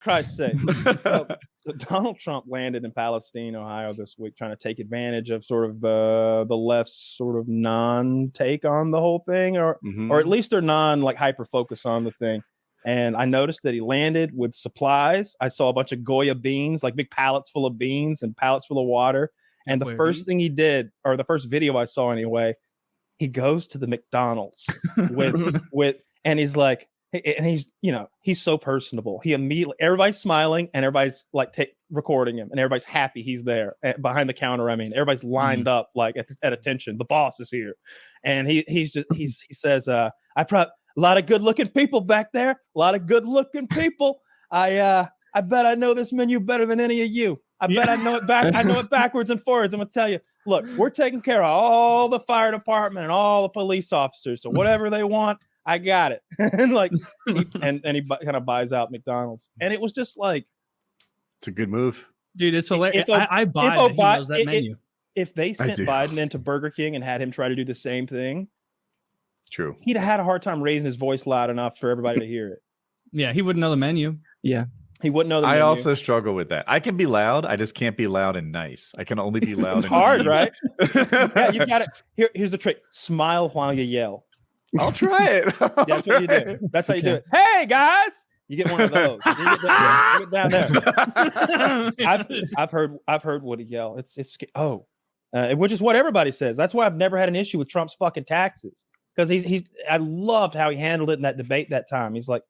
Christ's sake. So Donald Trump landed in Palestine, Ohio this week, trying to take advantage of sort of the left's sort of non-take on the whole thing, or at least their like hyper focus on the thing. And I noticed that he landed with supplies. I saw a bunch of Goya beans, like big pallets full of beans and pallets full of water. And the first thing he did, or the first video I saw anyway, he goes to the McDonald's and he's like, and he's, he's so personable. He immediately, everybody's smiling and everybody's like recording him and everybody's happy he's there behind the counter. I mean, everybody's lined up like at attention. The boss is here. And he says, a lot of good looking people back there. A lot of good looking people. I bet I know this menu better than any of you. I bet I know it I know it backwards and forwards. I'm gonna tell you, look, we're taking care of all the fire department and all the police officers. So whatever they want, I got it. And like, he kind of buys out McDonald's, and it was just like, it's a good move, dude. It's hilarious. I buy that he knows that menu. If they sent Biden into Burger King and had him try to do the same thing, true, he'd have had a hard time raising his voice loud enough for everybody to hear it. Yeah, he wouldn't know the menu. Yeah. He wouldn't know the menu. I also struggle with that. I can be loud. I just can't be loud and nice. I can only be loud. It's hard, right? Yeah, you've got it. Here's the trick. Smile while you yell. I'll try it. That's what you do. That's how you do it. Hey, guys. You get one of those. You get down there. I've heard Woody yell. It's which is what everybody says. That's why I've never had an issue with Trump's fucking taxes. Because I loved how he handled it in that debate that time. It's like,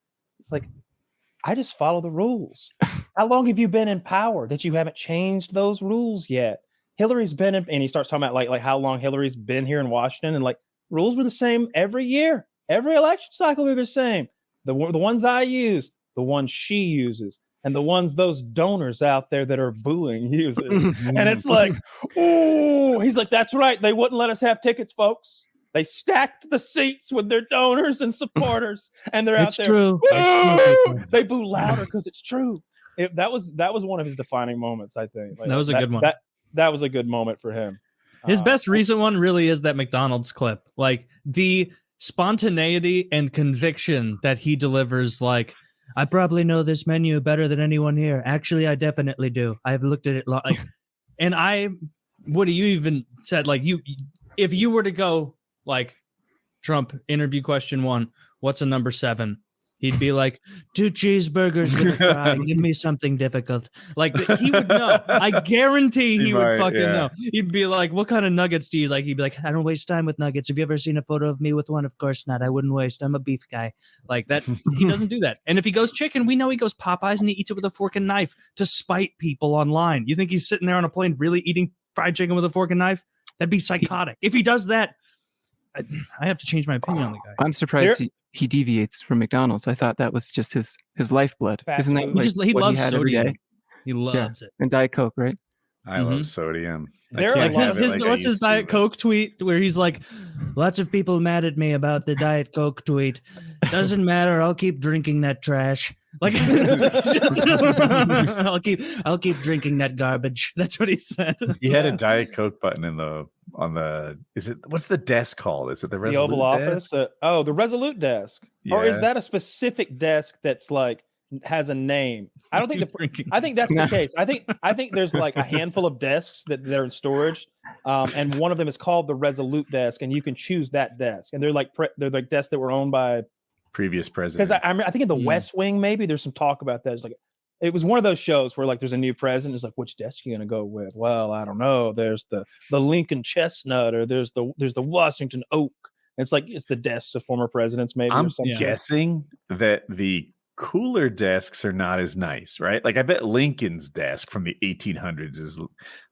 I just follow the rules. How long have you been in power that you haven't changed those rules yet? Hillary's been in, and he starts talking about like how long Hillary's been here in Washington, and like rules were the same every year. Every election cycle were the same. The ones I use, the ones she uses, and the ones those donors out there that are booing use. And it's like, oh, he's like, that's right. They wouldn't let us have tickets, folks. They stacked the seats with their donors and supporters, and they're out there. True. They boo louder because it's true. That was one of his defining moments, I think. Like, that was a good one. That was a good moment for him. His best recent one really is that McDonald's clip. Like the spontaneity and conviction that he delivers. Like, I probably know this menu better than anyone here. Actually, I definitely do. I've looked at it. Woody, you even said like if you were to go. Like Trump interview question 1, what's a number 7? He'd be like, 2 cheeseburgers with a fry. Give me something difficult. Like he would know. I guarantee he would fucking know. He'd be like, what kind of nuggets do you like? He'd be like, I don't waste time with nuggets. Have you ever seen a photo of me with one? Of course not. I wouldn't waste. I'm a beef guy. Like that. He doesn't do that. And if he goes chicken, we know he goes Popeyes and he eats it with a fork and knife to spite people online. You think he's sitting there on a plane really eating fried chicken with a fork and knife? That'd be psychotic. If he does that, I have to change my opinion on the guy. I'm surprised he deviates from McDonald's. I thought that was just his lifeblood. Isn't that he loves sodium. He loves it. And Diet Coke, right? I love sodium. Like what's his Diet Coke tweet where he's like, lots of people mad at me about the Diet Coke tweet. Doesn't matter. I'll keep drinking that trash. Like I'll keep drinking that garbage. That's what he said. He had a Diet Coke button what's the desk called? Is it the Oval Office? The Resolute desk. Yeah. Or is that a specific desk that's like has a name? I don't think I think that's the case. I think there's like a handful of desks that they're in storage, and one of them is called the Resolute desk, and you can choose that desk. And they're like desks that were owned by previous presidents. Because I think in the West Wing maybe there's some talk about that. It's like it was one of those shows where like there's a new president. It's like, which desk are you gonna go with? Well, I don't know. There's the Lincoln Chestnut, or there's the Washington Oak. It's like it's the desks of former presidents. Maybe I'm guessing that the cooler desks are not as nice, right? Like I bet Lincoln's desk from the 1800s is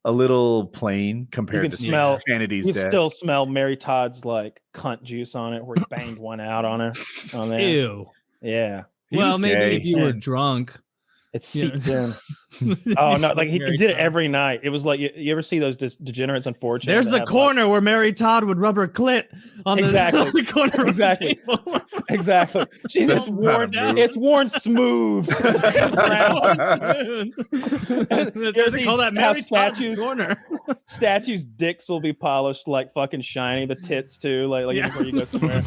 a little plain compared to Kennedy's desk. You still smell Mary Todd's like cunt juice on it, where he banged one out on her. On there. Ew. Yeah. Well, maybe if you were drunk. It seeps in. Oh no! Like he did it every night. It was like you ever see those degenerates on 4chan? There's the corner where Mary Todd would rub her clit on the corner of the table. Exactly. It's worn down. It's worn smooth. They call that Mary Todd's corner. Statues' dicks will be polished like fucking shiny. The tits too, like before you go somewhere.